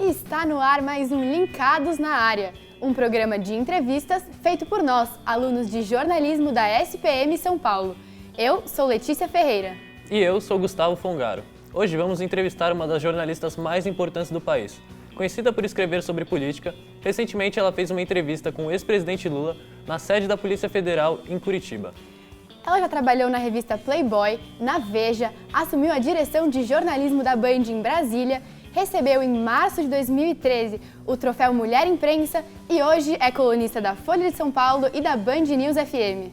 Está no ar mais um Linkados na Área, um programa de entrevistas feito por nós, alunos de jornalismo da SPM São Paulo. Eu sou Letícia Ferreira. E eu sou Gustavo Fongaro. Hoje vamos entrevistar uma das jornalistas mais importantes do país. Conhecida por escrever sobre política, recentemente ela fez uma entrevista com o ex-presidente Lula na sede da Polícia Federal em Curitiba. Ela já trabalhou na revista Playboy, na Veja, assumiu a direção de jornalismo da Band em Brasília, recebeu em março de 2013 o troféu Mulher Imprensa e hoje é colunista da Folha de São Paulo e da Band News FM.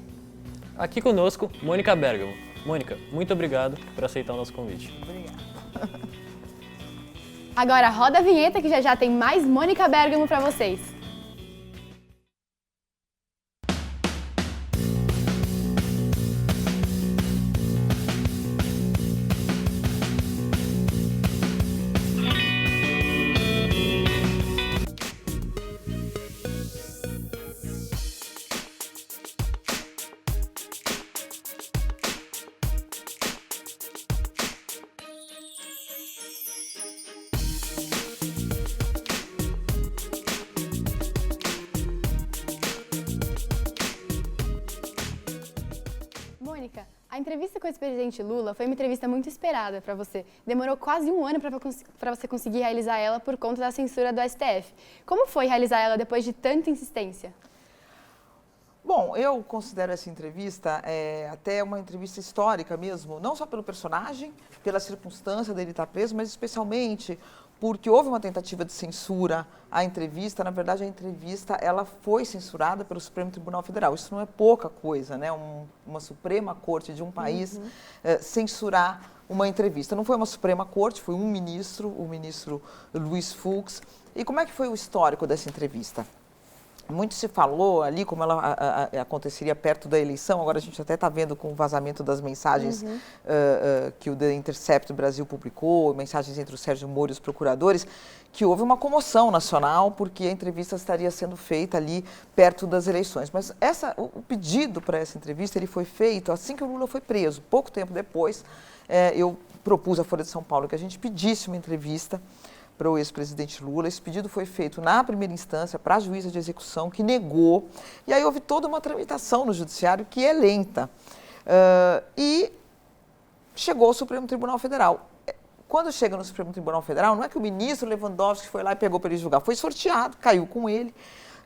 Aqui conosco, Mônica Bergamo. Mônica, muito obrigado por aceitar o nosso convite. Obrigada. Agora roda a vinheta que já tem mais Mônica Bergamo para vocês. Mônica, a entrevista com o ex-presidente Lula foi uma entrevista muito esperada para você. Demorou quase um ano para você conseguir realizar ela por conta da censura do STF. Como foi realizar ela depois de tanta insistência? Bom, eu considero essa entrevista até uma entrevista histórica mesmo, não só pelo personagem, pela circunstância dele estar preso, mas especialmente porque houve uma tentativa de censura à entrevista. Na verdade, a entrevista ela foi censurada pelo Supremo Tribunal Federal. Isso não é pouca coisa, né? Uma Suprema Corte de um país censurar uma entrevista. Não foi uma Suprema Corte, foi um ministro, o ministro Luiz Fux. E como é que foi o histórico dessa entrevista? Muito se falou ali como ela aconteceria perto da eleição. Agora a gente até está vendo com o vazamento das mensagens que o The Intercept Brasil publicou, mensagens entre o Sérgio Moro e os procuradores, que houve uma comoção nacional porque a entrevista estaria sendo feita ali perto das eleições. Mas o pedido para essa entrevista ele foi feito assim que o Lula foi preso. Pouco tempo depois, eu propus à Folha de São Paulo que a gente pedisse uma entrevista para o ex-presidente Lula. Esse pedido foi feito na primeira instância para a juíza de execução, que negou, e aí houve toda uma tramitação no judiciário que é lenta. E chegou ao Supremo Tribunal Federal. Quando chega no Supremo Tribunal Federal, não é que o ministro Lewandowski foi lá e pegou para ele julgar, foi sorteado, caiu com ele.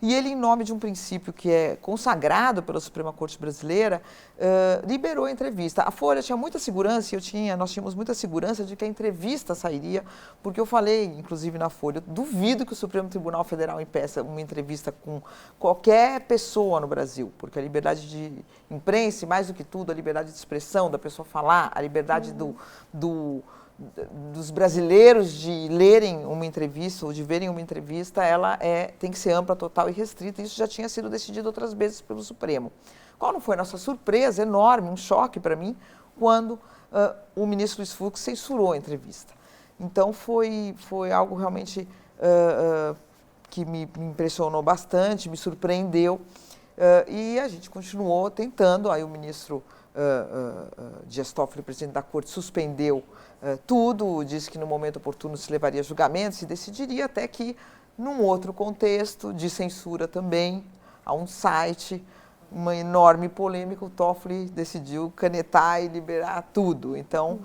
E ele, em nome de um princípio que é consagrado pela Suprema Corte Brasileira, liberou a entrevista. A Folha tinha muita segurança, nós tínhamos muita segurança de que a entrevista sairia, porque eu falei, inclusive na Folha, eu duvido que o Supremo Tribunal Federal impeça uma entrevista com qualquer pessoa no Brasil, porque a liberdade de imprensa, e mais do que tudo, a liberdade de expressão, da pessoa falar, a liberdade dos brasileiros de lerem uma entrevista ou de verem uma entrevista, ela tem que ser ampla, total e restrita. Isso já tinha sido decidido outras vezes pelo Supremo. Qual não foi a nossa surpresa enorme, um choque para mim, quando o ministro Luiz Fux censurou a entrevista. Então foi algo realmente que me impressionou bastante, me surpreendeu, e a gente continuou tentando. Aí o ministro Dias Toffoli, presidente da Corte, suspendeu tudo, disse que no momento oportuno se levaria a julgamento, se decidiria, até que, num outro contexto de censura também, a um site, uma enorme polêmica, o Toffoli decidiu canetar e liberar tudo. Então,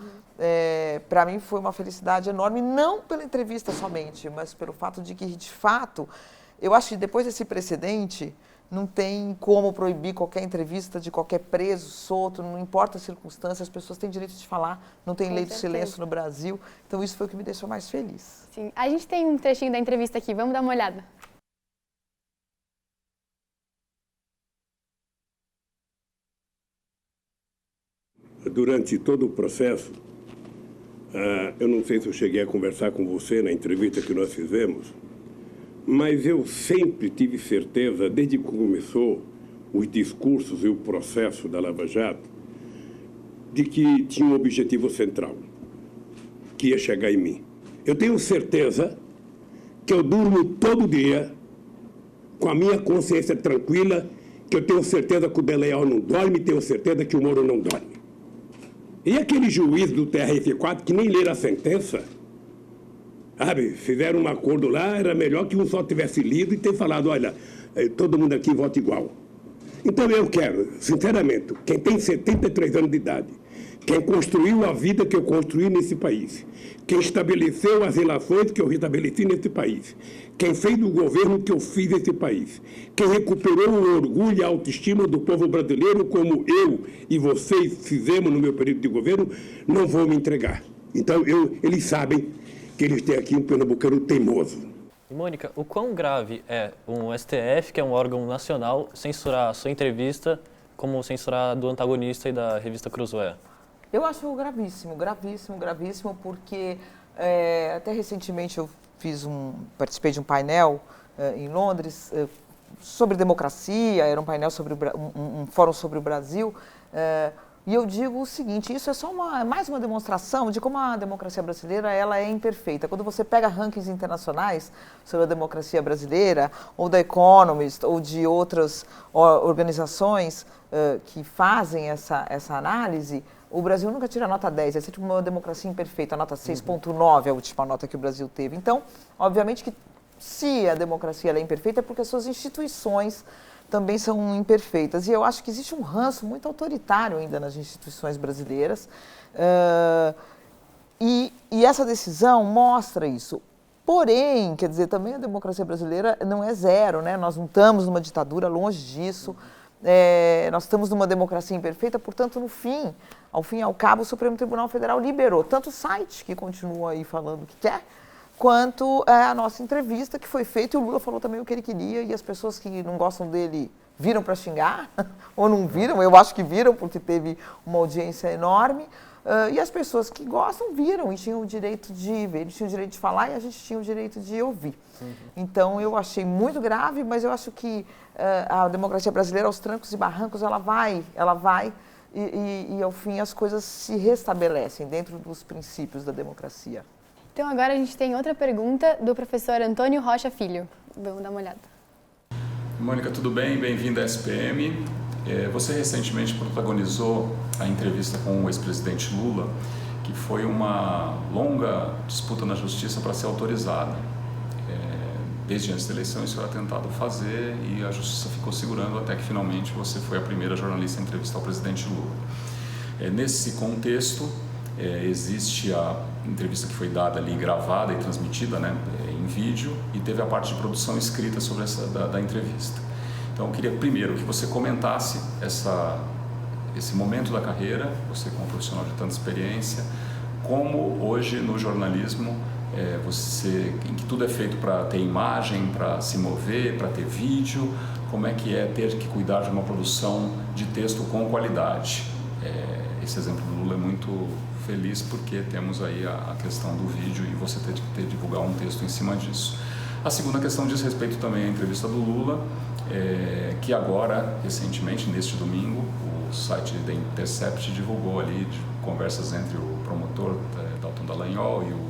para mim foi uma felicidade enorme, não pela entrevista somente, mas pelo fato de que, de fato, eu acho que depois desse precedente, não tem como proibir qualquer entrevista de qualquer preso, solto, não importa a circunstância, as pessoas têm direito de falar, não tem lei do silêncio no Brasil. Então isso foi o que me deixou mais feliz. Sim, a gente tem um trechinho da entrevista aqui, vamos dar uma olhada. Durante todo o processo, eu não sei se eu cheguei a conversar com você na entrevista que nós fizemos, mas eu sempre tive certeza, desde que começou os discursos e o processo da Lava Jato, de que tinha um objetivo central, que ia chegar em mim. Eu tenho certeza que eu durmo todo dia com a minha consciência tranquila, que eu tenho certeza que o Deleal não dorme, tenho certeza que o Moro não dorme. E aquele juiz do TRF4 que nem lê a sentença, Sabe, fizeram um acordo lá, era melhor que um só tivesse lido e ter falado, olha, todo mundo aqui vota igual. Então eu quero, sinceramente, quem tem 73 anos de idade, quem construiu a vida que eu construí nesse país, quem estabeleceu as relações que eu estabeleci nesse país, quem fez o governo que eu fiz nesse país, quem recuperou o orgulho e a autoestima do povo brasileiro, como eu e vocês fizemos no meu período de governo, não vou me entregar. Então eles sabem que eles têm aqui um pernambucano teimoso. E, Mônica, o quão grave é um STF, que é um órgão nacional, censurar a sua entrevista, como censurar a do antagonista e da revista Cruzoé? Eu acho gravíssimo, gravíssimo, gravíssimo, porque até recentemente eu participei de um painel em Londres sobre democracia, era um painel sobre um fórum sobre o Brasil, e eu digo o seguinte, isso é só mais uma demonstração de como a democracia brasileira ela é imperfeita. Quando você pega rankings internacionais sobre a democracia brasileira, ou da Economist, ou de outras organizações que fazem essa análise, o Brasil nunca tira a nota 10, é sempre uma democracia imperfeita, a nota 6,9 é a última nota que o Brasil teve. Então, obviamente que se a democracia ela é imperfeita é porque as suas instituições também são imperfeitas. E eu acho que existe um ranço muito autoritário ainda nas instituições brasileiras. E essa decisão mostra isso. Porém, quer dizer, também a democracia brasileira não é zero, né? Nós não estamos numa ditadura, longe disso. Nós estamos numa democracia imperfeita, portanto, ao fim e ao cabo, o Supremo Tribunal Federal liberou tanto o site, que continua aí falando o que quer, quanto a nossa entrevista que foi feita, e o Lula falou também o que ele queria, e as pessoas que não gostam dele viram para xingar, ou não viram, eu acho que viram, porque teve uma audiência enorme, e as pessoas que gostam viram e tinham o direito de ver, eles tinham o direito de falar e a gente tinha o direito de ouvir. Então, eu achei muito grave, mas eu acho que a democracia brasileira, aos trancos e barrancos, ela vai, e ao fim as coisas se restabelecem dentro dos princípios da democracia. Então agora a gente tem outra pergunta do professor Antônio Rocha Filho. Vamos dar uma olhada. Mônica, tudo bem? Bem-vinda à SPM. Você recentemente protagonizou a entrevista com o ex-presidente Lula, que foi uma longa disputa na justiça para ser autorizada. Desde antes da eleição isso era tentado fazer e a justiça ficou segurando até que finalmente você foi a primeira jornalista a entrevistar o presidente Lula. Nesse contexto, existe a entrevista que foi dada ali, gravada e transmitida, né, em vídeo, e teve a parte de produção escrita sobre da entrevista. Então eu queria primeiro que você comentasse esse momento da carreira, você como profissional de tanta experiência, como hoje no jornalismo em que tudo é feito para ter imagem, para se mover, para ter vídeo, como é que ter que cuidar de uma produção de texto com qualidade. Esse exemplo do Lula é muito feliz porque temos aí a questão do vídeo e você ter que divulgar um texto em cima disso. A segunda questão diz respeito também à entrevista do Lula, que agora, recentemente, neste domingo, o site da Intercept divulgou ali conversas entre o promotor Dalton Dallagnol e o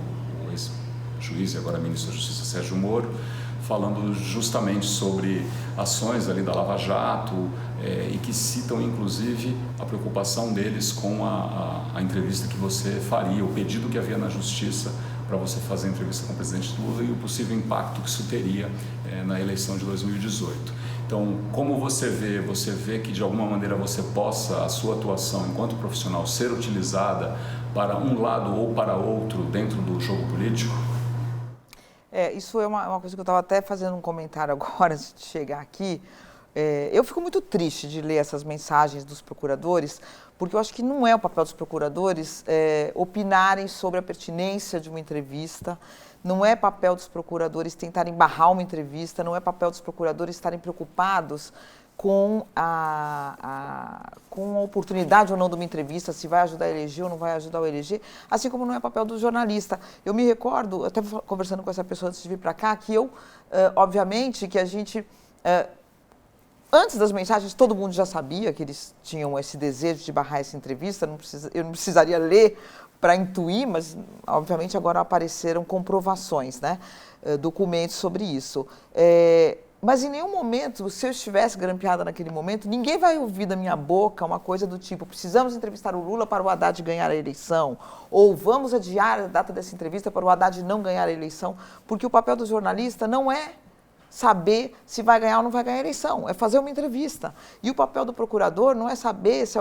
ex-juiz e agora ministro da Justiça Sérgio Moro, falando justamente sobre ações ali da Lava Jato e que citam inclusive a preocupação deles com a entrevista que você faria, o pedido que havia na Justiça para você fazer a entrevista com o presidente Lula e o possível impacto que isso teria na eleição de 2018. Então, como você vê que de alguma maneira você possa, a sua atuação enquanto profissional, ser utilizada para um lado ou para outro dentro do jogo político? Isso é uma coisa que eu estava até fazendo um comentário agora, antes de chegar aqui. Eu fico muito triste de ler essas mensagens dos procuradores, porque eu acho que não é o papel dos procuradores opinarem sobre a pertinência de uma entrevista, não é papel dos procuradores tentarem barrar uma entrevista, não é papel dos procuradores estarem preocupados com a oportunidade ou não de uma entrevista, se vai ajudar a eleger ou não vai ajudar a eleger, assim como não é papel do jornalista. Eu me recordo, até conversando com essa pessoa antes de vir para cá, que obviamente, que a gente, antes das mensagens, todo mundo já sabia que eles tinham esse desejo de barrar essa entrevista, eu não precisaria ler para intuir, mas, obviamente, agora apareceram comprovações, né, documentos sobre isso. Mas em nenhum momento, se eu estivesse grampeada naquele momento, ninguém vai ouvir da minha boca uma coisa do tipo: precisamos entrevistar o Lula para o Haddad ganhar a eleição, ou vamos adiar a data dessa entrevista para o Haddad não ganhar a eleição, porque o papel do jornalista não é saber se vai ganhar ou não vai ganhar a eleição, é fazer uma entrevista. E o papel do procurador não é saber se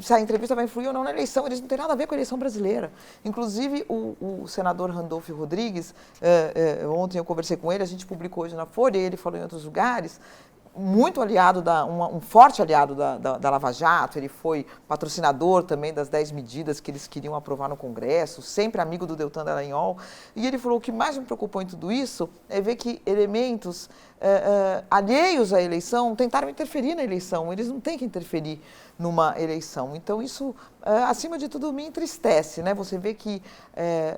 se a entrevista vai influir ou não na eleição. Eles não têm nada a ver com a eleição brasileira. Inclusive, o senador Randolfo Rodrigues, ontem eu conversei com ele, a gente publicou hoje na Folha, e ele falou em outros lugares, muito aliado, um forte aliado da Lava Jato. Ele foi patrocinador também das 10 medidas que eles queriam aprovar no Congresso, sempre amigo do Deltan Dallagnol. E ele falou: o que mais me preocupou em tudo isso é ver que elementos alheios à eleição tentaram interferir na eleição. Eles não têm que interferir numa eleição. Então, isso, acima de tudo, me entristece, né? Você vê que,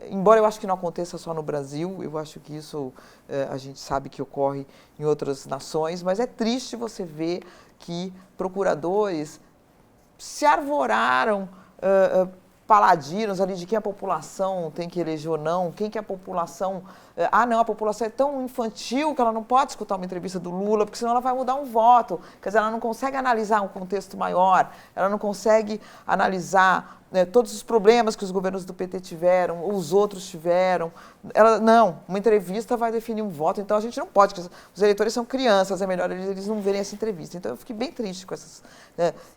embora eu acho que não aconteça só no Brasil, eu acho que isso a gente sabe que ocorre em outras nações, mas é triste você ver que procuradores se arvoraram paladinos ali de quem a população tem que eleger ou não, quem que a população... não, a população é tão infantil que ela não pode escutar uma entrevista do Lula, porque senão ela vai mudar um voto. Quer dizer, ela não consegue analisar um contexto maior, ela não consegue analisar todos os problemas que os governos do PT tiveram, ou os outros tiveram. Uma entrevista vai definir um voto, então a gente não pode, os eleitores são crianças, é melhor eles não verem essa entrevista. Então eu fiquei bem triste com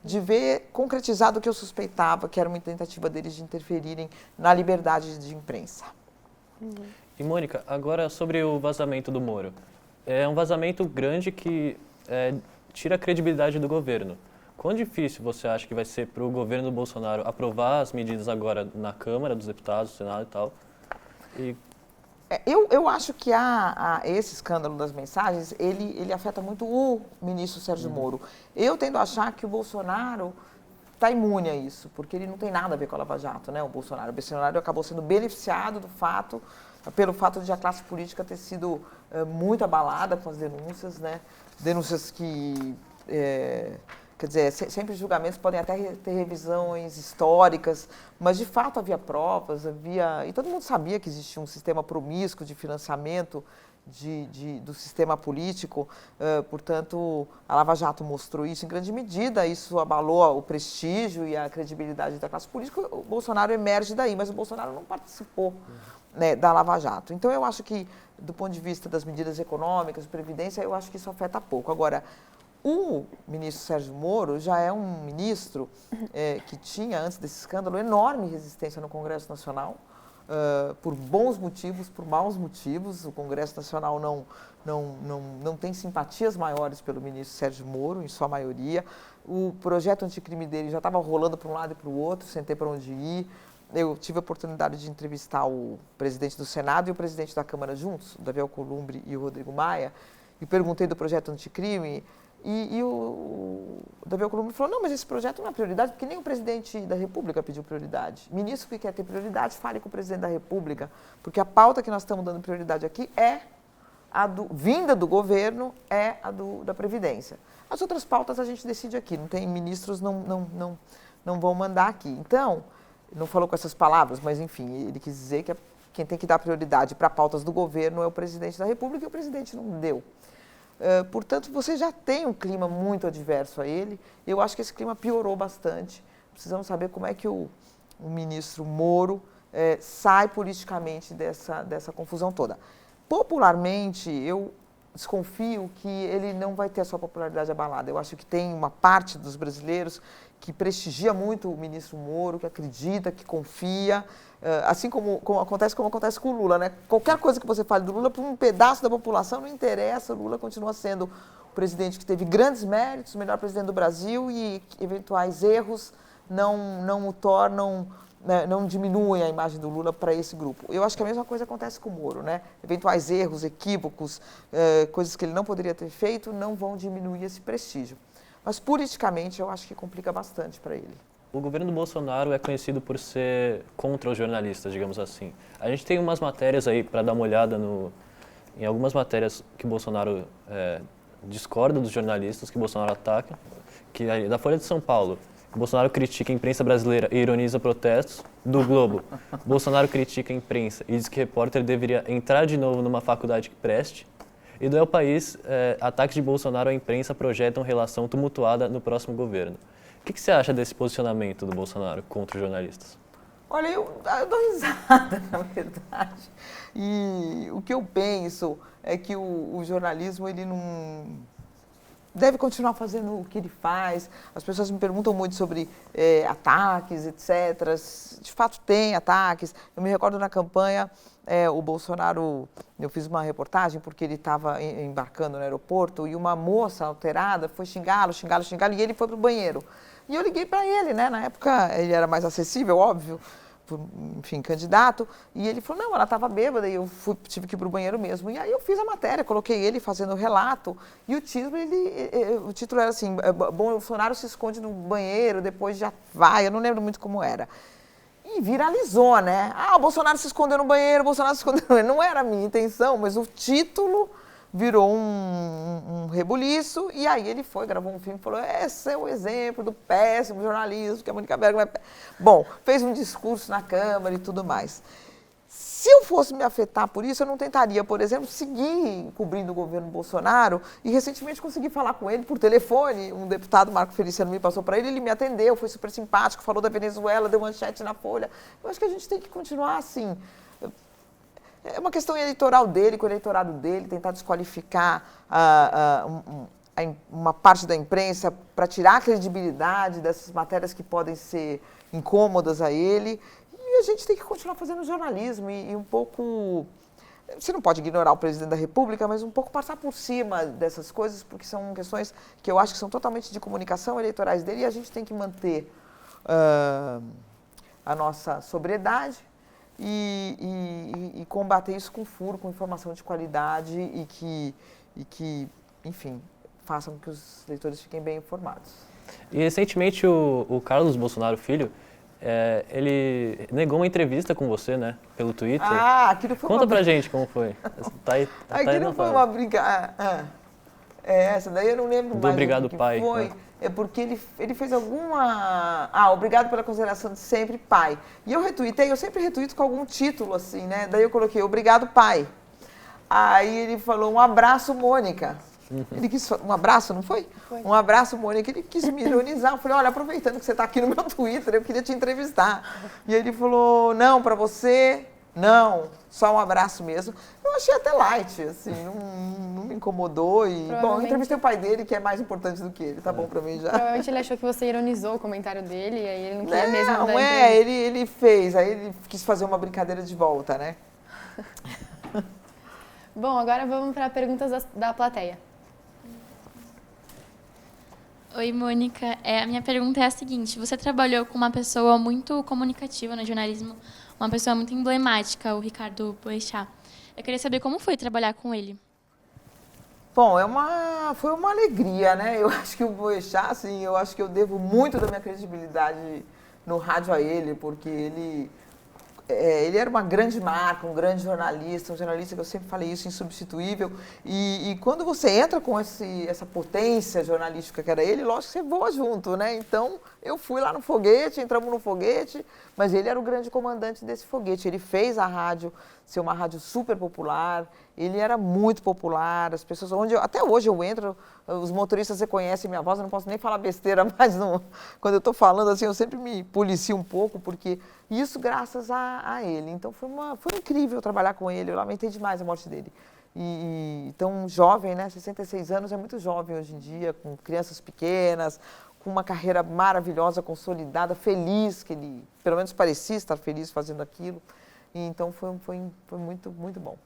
de ver concretizado o que eu suspeitava, que era uma tentativa deles de interferirem na liberdade de imprensa. E, Mônica, agora sobre o vazamento do Moro. É um vazamento grande que tira a credibilidade do governo. Quão difícil você acha que vai ser para o governo do Bolsonaro aprovar as medidas agora na Câmara dos Deputados, no Senado e tal? Eu acho que esse escândalo das mensagens, ele afeta muito o ministro Sérgio Moro. Eu tendo a achar que o Bolsonaro está imune a isso, porque ele não tem nada a ver com a Lava Jato, né? O Bolsonaro acabou sendo beneficiado pelo fato de a classe política ter sido muito abalada com as denúncias, né? Denúncias que... Quer dizer, sempre julgamentos podem até ter revisões históricas, mas de fato havia provas, e todo mundo sabia que existia um sistema promíscuo de financiamento do sistema político. Portanto, a Lava Jato mostrou isso em grande medida, isso abalou o prestígio e a credibilidade da classe política. O Bolsonaro emerge daí, mas o Bolsonaro não participou, né, da Lava Jato. Então, eu acho que, do ponto de vista das medidas econômicas, de previdência, eu acho que isso afeta pouco. Agora, o ministro Sérgio Moro já é um ministro que tinha, antes desse escândalo, enorme resistência no Congresso Nacional, por bons motivos, por maus motivos. O Congresso Nacional não tem simpatias maiores pelo ministro Sérgio Moro, em sua maioria. O projeto anticrime dele já estava rolando para um lado e para o outro, sem ter para onde ir. Eu tive a oportunidade de entrevistar o presidente do Senado e o presidente da Câmara juntos, o Davi Alcolumbre e o Rodrigo Maia, e perguntei do projeto anticrime. E o Davi Alcolumbre falou: não, mas esse projeto não é prioridade, porque nem o presidente da República pediu prioridade. Ministro que quer ter prioridade, fale com o presidente da República, porque a pauta que nós estamos dando prioridade aqui é vinda do governo, é da Previdência. As outras pautas a gente decide aqui, não tem ministros, não vão mandar aqui. Então, não falou com essas palavras, mas enfim, ele quis dizer que quem tem que dar prioridade para pautas do governo é o presidente da República, e o presidente não deu. Portanto, você já tem um clima muito adverso a ele. Eu acho que esse clima piorou bastante. Precisamos saber como é que o ministro Moro sai politicamente dessa confusão toda. Popularmente, eu desconfio que ele não vai ter a sua popularidade abalada. Eu acho que tem uma parte dos brasileiros que prestigia muito o ministro Moro, que acredita, que confia, assim como acontece com o Lula, né? Qualquer coisa que você fale do Lula, para um pedaço da população não interessa. O Lula continua sendo o presidente que teve grandes méritos, o melhor presidente do Brasil, e eventuais erros não o tornam, né, não diminuem a imagem do Lula para esse grupo. Eu acho que a mesma coisa acontece com o Moro, né? Eventuais erros, equívocos, coisas que ele não poderia ter feito, não vão diminuir esse prestígio. Mas politicamente eu acho que complica bastante para ele. O governo do Bolsonaro é conhecido por ser contra os jornalistas, digamos assim. A gente tem umas matérias aí para dar uma olhada em algumas matérias que o Bolsonaro discorda dos jornalistas, que o Bolsonaro ataca, que é da Folha de São Paulo. Bolsonaro critica a imprensa brasileira e ironiza protestos. Do Globo, Bolsonaro critica a imprensa e diz que repórter deveria entrar de novo numa faculdade que preste. E do El País, ataques de Bolsonaro à imprensa projetam relação tumultuada no próximo governo. O que você acha desse posicionamento do Bolsonaro contra os jornalistas? Olha, eu dou risada, na verdade. E o que eu penso é que o jornalismo, ele não deve continuar fazendo o que ele faz. As pessoas me perguntam muito sobre ataques, etc. De fato, tem ataques. Eu me recordo na campanha, o Bolsonaro, eu fiz uma reportagem porque ele estava embarcando no aeroporto e uma moça alterada foi xingá-lo, e ele foi para o banheiro. E eu liguei para ele, né? Na época, ele era mais acessível, óbvio, enfim, candidato, e ele falou, não, ela estava bêbada e eu tive que ir para o banheiro mesmo. E aí eu fiz a matéria, coloquei ele fazendo o relato, e o título era assim, Bolsonaro se esconde no banheiro, depois já vai, eu não lembro muito como era. E viralizou, né? O Bolsonaro se escondeu no banheiro, Bolsonaro se escondeu no banheiro. Não era a minha intenção, mas o título virou um rebuliço, e aí ele gravou um filme e falou, esse é o exemplo do péssimo jornalismo que a Mônica Bergman é... Bom, fez um discurso na Câmara e tudo mais. Se eu fosse me afetar por isso, eu não tentaria, por exemplo, seguir cobrindo o governo Bolsonaro, e recentemente consegui falar com ele por telefone, um deputado, Marco Feliciano, me passou para ele, ele me atendeu, foi super simpático, falou da Venezuela, deu manchete na Folha. Eu acho que a gente tem que continuar assim. É uma questão eleitoral dele, com o eleitorado dele, tentar desqualificar uma parte da imprensa para tirar a credibilidade dessas matérias que podem ser incômodas a ele. E a gente tem que continuar fazendo jornalismo e um pouco... Você não pode ignorar o presidente da República, mas um pouco passar por cima dessas coisas, porque são questões que eu acho que são totalmente de comunicação eleitorais dele, e a gente tem que manter a nossa sobriedade e combater isso com furo, com informação de qualidade e que, enfim, façam com que os leitores fiquem bem informados. E recentemente o Carlos Bolsonaro Filho, ele negou uma entrevista com você, né, pelo Twitter. Aquilo foi Conta pra gente como foi. Aquilo foi uma brincadeira. Essa daí eu não lembro mais. Obrigado, pai. Foi. Né? É porque ele fez alguma... obrigado pela consideração de sempre, pai. E eu retuitei, eu sempre retuito com algum título, assim, né? Daí eu coloquei, obrigado, pai. Aí ele falou, um abraço, Mônica. Ele quis, um abraço, não foi? Foi. Um abraço, Mônica. Ele quis me ironizar. Eu falei, olha, aproveitando que você está aqui no meu Twitter, eu queria te entrevistar. E ele falou, não, para você, não, só um abraço mesmo. Eu achei até light, assim, não me incomodou. E, bom, eu entrevistei o pai dele, que é mais importante do que ele, tá bom para mim já. Provavelmente ele achou que você ironizou o comentário dele, e aí ele não queria mesmo dar ele fez, aí ele quis fazer uma brincadeira de volta, né? Bom, agora vamos para perguntas da plateia. Oi, Mônica. A minha pergunta é a seguinte. Você trabalhou com uma pessoa muito comunicativa no jornalismo, uma pessoa muito emblemática, o Ricardo Boechat. Eu queria saber como foi trabalhar com ele. Bom, foi uma alegria, né? Eu acho que o Boechat, assim, eu acho que eu devo muito da minha credibilidade no rádio a ele, porque ele era uma grande marca, um grande jornalista, um jornalista que eu sempre falei isso, insubstituível. E quando você entra com essa potência jornalística que era ele, lógico que você voa junto, né? Então, eu fui lá no foguete, entramos no foguete, mas ele era o grande comandante desse foguete. Ele fez a rádio ser uma rádio super popular, ele era muito popular, as pessoas, até hoje eu entro, os motoristas reconhecem minha voz, eu não posso nem falar besteira, mas quando eu estou falando assim, eu sempre me policio um pouco, porque isso graças a ele. Então foi incrível trabalhar com ele, eu lamentei demais a morte dele. E tão jovem, né, 66 anos é muito jovem hoje em dia, com crianças pequenas, com uma carreira maravilhosa, consolidada, feliz, que ele pelo menos parecia estar feliz fazendo aquilo. E então foi muito, muito bom.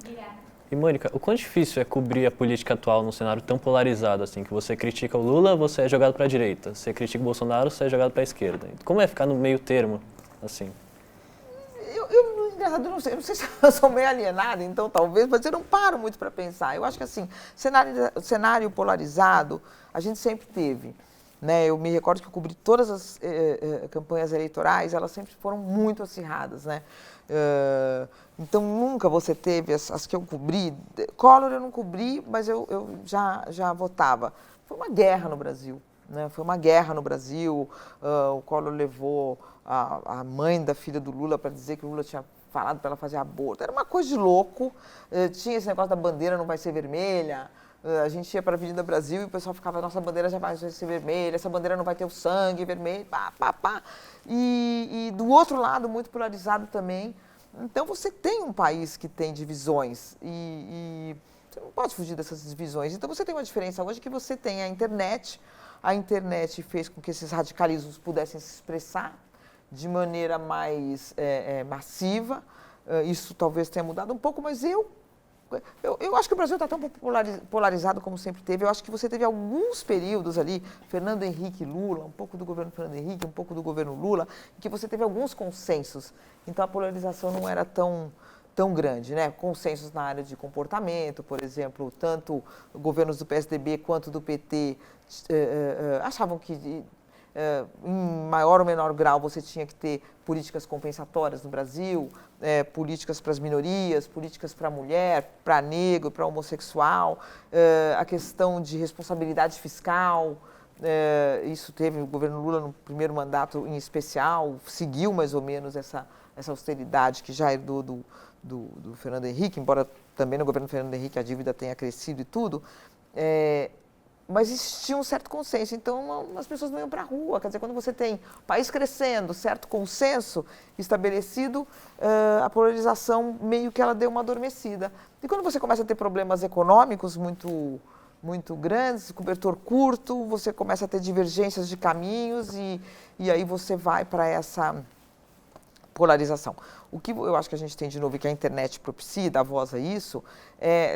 Obrigada. E, Mônica, o quão difícil é cobrir a política atual num cenário tão polarizado, assim, que você critica o Lula, você é jogado para a direita, você critica o Bolsonaro, você é jogado para a esquerda. Como é ficar no meio termo, assim? Eu não sei se eu sou meio alienada, então talvez, mas eu não paro muito para pensar. Eu acho que, assim, cenário polarizado, a gente sempre teve. Né? Eu me recordo que eu cobri todas as campanhas eleitorais, elas sempre foram muito acirradas, né? Então nunca você teve as que eu cobri. Collor eu não cobri, mas eu já votava. Foi uma guerra no Brasil, né? Foi uma guerra no Brasil. O Collor levou a mãe da filha do Lula para dizer que o Lula tinha falado para ela fazer aborto. Era uma coisa de louco. Tinha esse negócio da bandeira não vai ser vermelha. A gente ia para a Avenida Brasil e o pessoal ficava, nossa bandeira já vai ser vermelha, essa bandeira não vai ter o sangue vermelho, pá, pá, pá. E do outro lado, muito polarizado também. Então, você tem um país que tem divisões e você não pode fugir dessas divisões. Então, você tem uma diferença hoje que você tem a internet. A internet fez com que esses radicalismos pudessem se expressar de maneira mais massiva. Isso talvez tenha mudado um pouco, mas eu acho que o Brasil está tão polarizado como sempre teve. Eu acho que você teve alguns períodos ali, Fernando Henrique e Lula, um pouco do governo Fernando Henrique, um pouco do governo Lula, em que você teve alguns consensos. Então, a polarização não era tão grande, né? Consensos na área de comportamento, por exemplo, tanto governos do PSDB quanto do PT achavam que em maior ou menor grau você tinha que ter políticas compensatórias no Brasil, políticas para as minorias, políticas para a mulher, para negro, para homossexual, a questão de responsabilidade fiscal. Isso teve o governo Lula no primeiro mandato em especial, seguiu mais ou menos essa austeridade que já herdou do Fernando Henrique, embora também no governo Fernando Henrique a dívida tenha crescido e tudo. Mas existia um certo consenso, então as pessoas não iam para a rua. Quer dizer, quando você tem o país crescendo, certo consenso estabelecido, a polarização meio que ela deu uma adormecida. E quando você começa a ter problemas econômicos muito grandes, cobertor curto, você começa a ter divergências de caminhos e aí você vai para essa polarização. O que eu acho que a gente tem de novo e que a internet propicia, dá voz a isso,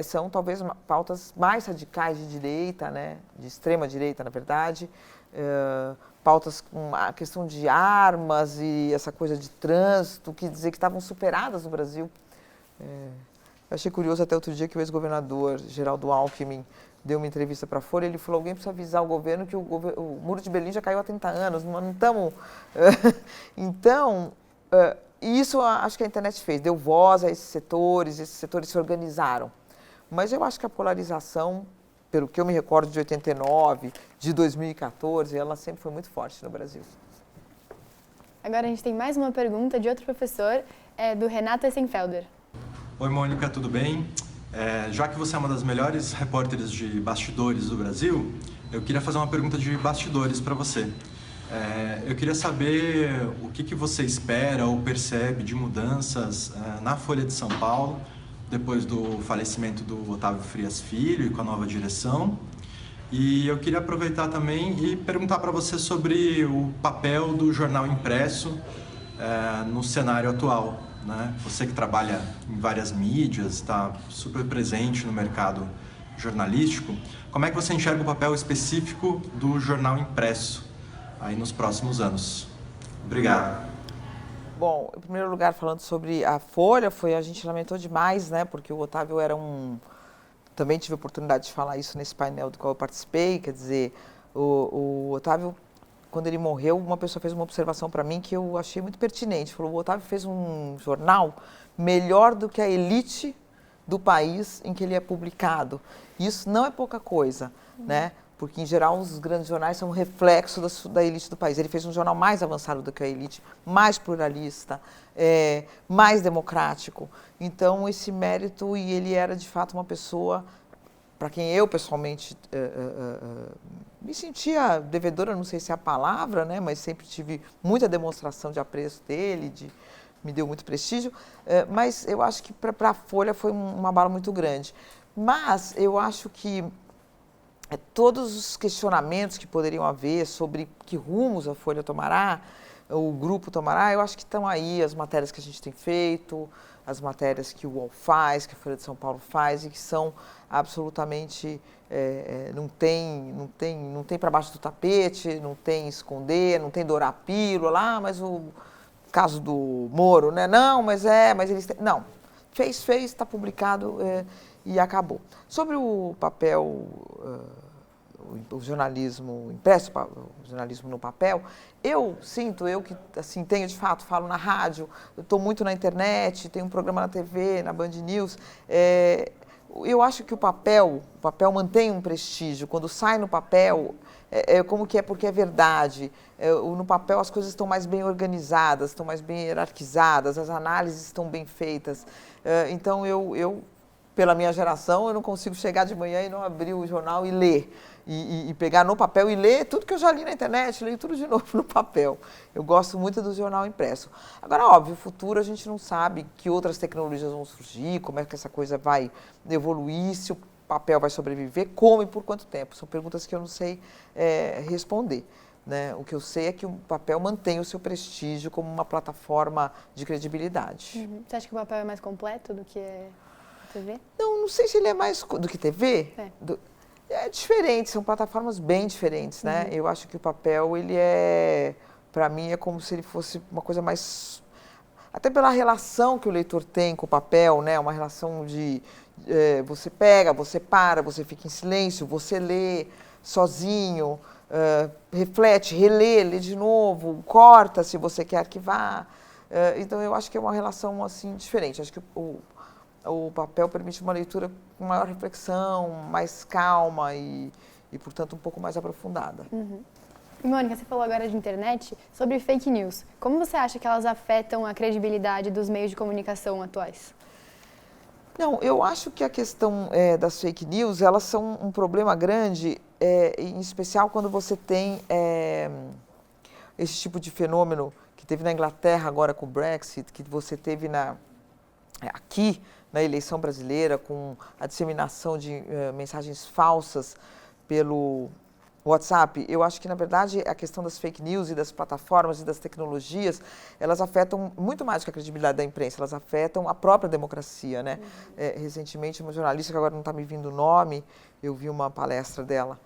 são talvez pautas mais radicais de direita, né? De extrema direita, na verdade, pautas com a questão de armas e essa coisa de trânsito, que dizer que estavam superadas no Brasil. Eu achei curioso até outro dia que o ex-governador Geraldo Alckmin deu uma entrevista para a Folha, ele falou, alguém precisa avisar o governo que o Muro de Berlim já caiu há 30 anos, não estamos... Então, isso acho que a internet fez, deu voz a esses setores se organizaram. Mas eu acho que a polarização, pelo que eu me recordo de 89, de 2014, ela sempre foi muito forte no Brasil. Agora a gente tem mais uma pergunta de outro professor, do Renato Essenfelder. Oi, Mônica, tudo bem? Já que você é uma das melhores repórteres de bastidores do Brasil, eu queria fazer uma pergunta de bastidores para você. Eu queria saber o que você espera ou percebe de mudanças na Folha de São Paulo, depois do falecimento do Otávio Frias Filho e com a nova direção. E eu queria aproveitar também e perguntar para você sobre o papel do jornal impresso no cenário atual, né? Você que trabalha em várias mídias, está super presente no mercado jornalístico, como é que você enxerga o papel específico do jornal impresso aí nos próximos anos? Obrigado. Bom, em primeiro lugar, falando sobre a Folha, a gente lamentou demais, né? Porque o Otávio era também tive a oportunidade de falar isso nesse painel do qual eu participei, quer dizer, o Otávio, quando ele morreu, uma pessoa fez uma observação para mim que eu achei muito pertinente. Falou, o Otávio fez um jornal melhor do que a elite do país em que ele é publicado. Isso não é pouca coisa, né? Porque, em geral, os grandes jornais são um reflexo da elite do país. Ele fez um jornal mais avançado do que a elite, mais pluralista, mais democrático. Então, esse mérito, e ele era, de fato, uma pessoa para quem eu, pessoalmente, me sentia devedora, não sei se é a palavra, né, mas sempre tive muita demonstração de apreço dele, me deu muito prestígio, mas eu acho que para a Folha foi uma bala muito grande. Mas eu acho que todos os questionamentos que poderiam haver sobre que rumos a Folha tomará, o grupo tomará, eu acho que estão aí as matérias que a gente tem feito, as matérias que o UOL faz, que a Folha de São Paulo faz, e que são absolutamente, não tem para baixo do tapete, não tem esconder, não tem dourar a pílula, mas o caso do Moro, né? Não, mas eles têm... Não, fez, está publicado e acabou. Sobre o papel... o jornalismo impresso, o jornalismo no papel, eu que assim, tenho de fato, falo na rádio, estou muito na internet, tenho um programa na TV, na Band News, eu acho que o papel mantém um prestígio. Quando sai no papel, como que é porque é verdade. No papel as coisas estão mais bem organizadas, estão mais bem hierarquizadas, as análises estão bem feitas. Então, eu, pela minha geração, eu não consigo chegar de manhã e não abrir o jornal e ler. E pegar no papel e ler tudo que eu já li na internet, leio tudo de novo no papel. Eu gosto muito do jornal impresso. Agora, óbvio, o futuro a gente não sabe que outras tecnologias vão surgir, como é que essa coisa vai evoluir, se o papel vai sobreviver, como e por quanto tempo. São perguntas que eu não sei responder. Né? O que eu sei é que o papel mantém o seu prestígio como uma plataforma de credibilidade. Você acha que o papel é mais completo do que a TV? Não sei se ele é mais do que TV. É diferente, são plataformas bem diferentes, né? Eu acho que o papel, ele para mim, é como se ele fosse uma coisa mais... Até pela relação que o leitor tem com o papel, né? Uma relação de... você pega, você para, você fica em silêncio, você lê sozinho, reflete, lê de novo, corta se você quer arquivar. Então, eu acho que é uma relação, assim, diferente. Acho que o papel permite uma leitura com maior reflexão, mais calma e portanto, um pouco mais aprofundada. E, Mônica, você falou agora de internet, sobre fake news. Como você acha que elas afetam a credibilidade dos meios de comunicação atuais? Não, eu acho que a questão das fake news, elas são um problema grande, em especial quando você tem esse tipo de fenômeno que teve na Inglaterra agora com o Brexit, que você teve aqui na eleição brasileira, com a disseminação de mensagens falsas pelo WhatsApp. Eu acho que, na verdade, a questão das fake news e das plataformas e das tecnologias, elas afetam muito mais do que a credibilidade da imprensa, elas afetam a própria democracia, né? Recentemente, uma jornalista, que agora não está me vindo o nome, eu vi uma palestra dela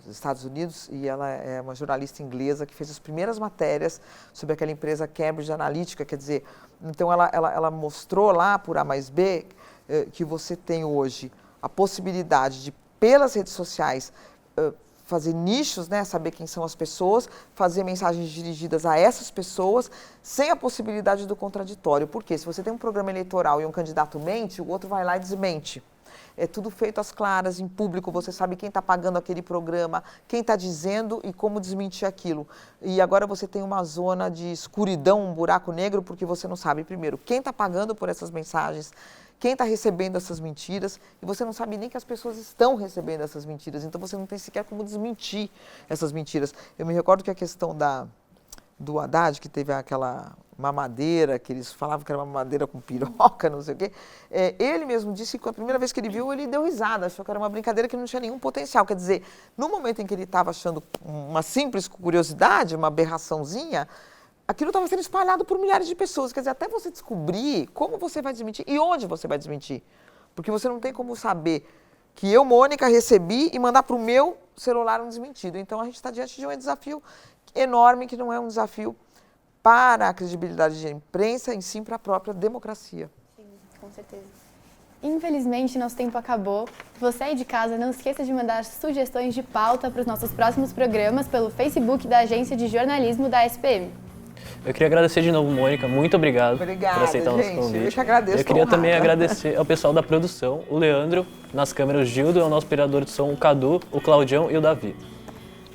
nos Estados Unidos, e ela é uma jornalista inglesa que fez as primeiras matérias sobre aquela empresa Cambridge Analytica, quer dizer, então ela mostrou lá por A mais B que você tem hoje a possibilidade de, pelas redes sociais, fazer nichos, né, saber quem são as pessoas, fazer mensagens dirigidas a essas pessoas, sem a possibilidade do contraditório. Porque se você tem um programa eleitoral e um candidato mente, o outro vai lá e desmente. É tudo feito às claras, em público, você sabe quem está pagando aquele programa, quem está dizendo e como desmentir aquilo. E agora você tem uma zona de escuridão, um buraco negro, porque você não sabe, primeiro, quem está pagando por essas mensagens, quem está recebendo essas mentiras, e você não sabe nem que as pessoas estão recebendo essas mentiras, então você não tem sequer como desmentir essas mentiras. Eu me recordo que a questão do Haddad, que teve aquela mamadeira, que eles falavam que era uma mamadeira com piroca, não sei o quê, ele mesmo disse que a primeira vez que ele viu, ele deu risada, achou que era uma brincadeira que não tinha nenhum potencial. Quer dizer, no momento em que ele estava achando uma simples curiosidade, uma aberraçãozinha, aquilo estava sendo espalhado por milhares de pessoas. Quer dizer, até você descobrir como você vai desmentir e onde você vai desmentir. Porque você não tem como saber que eu, Mônica, recebi e mandar para o meu celular um desmentido. Então, a gente está diante de um desafio enorme, que não é um desafio para a credibilidade da imprensa, em sim para a própria democracia. Sim, com certeza. Infelizmente, nosso tempo acabou. Você aí de casa, não esqueça de mandar sugestões de pauta para os nossos próximos programas pelo Facebook da Agência de Jornalismo da SPM. Eu queria agradecer de novo, Mônica. Muito obrigado por aceitar o nosso convite. Eu que agradeço. Eu queria também agradecer ao pessoal da produção, o Leandro, nas câmeras, o Gildo, ao nosso operador de som, o Cadu, o Claudião e o Davi.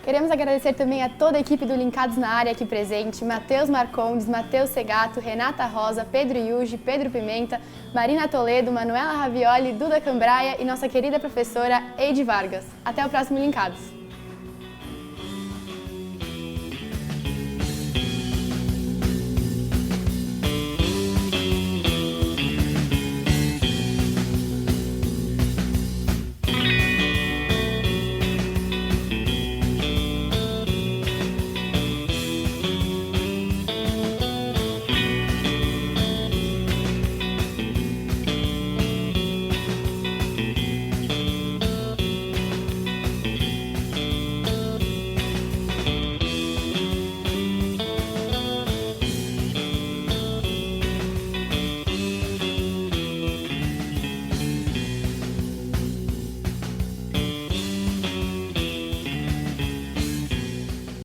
Queremos agradecer também a toda a equipe do Linkados na Área aqui presente, Matheus Marcondes, Matheus Segato, Renata Rosa, Pedro Yuji, Pedro Pimenta, Marina Toledo, Manuela Ravioli, Duda Cambraia e nossa querida professora Eide Vargas. Até o próximo Linkados!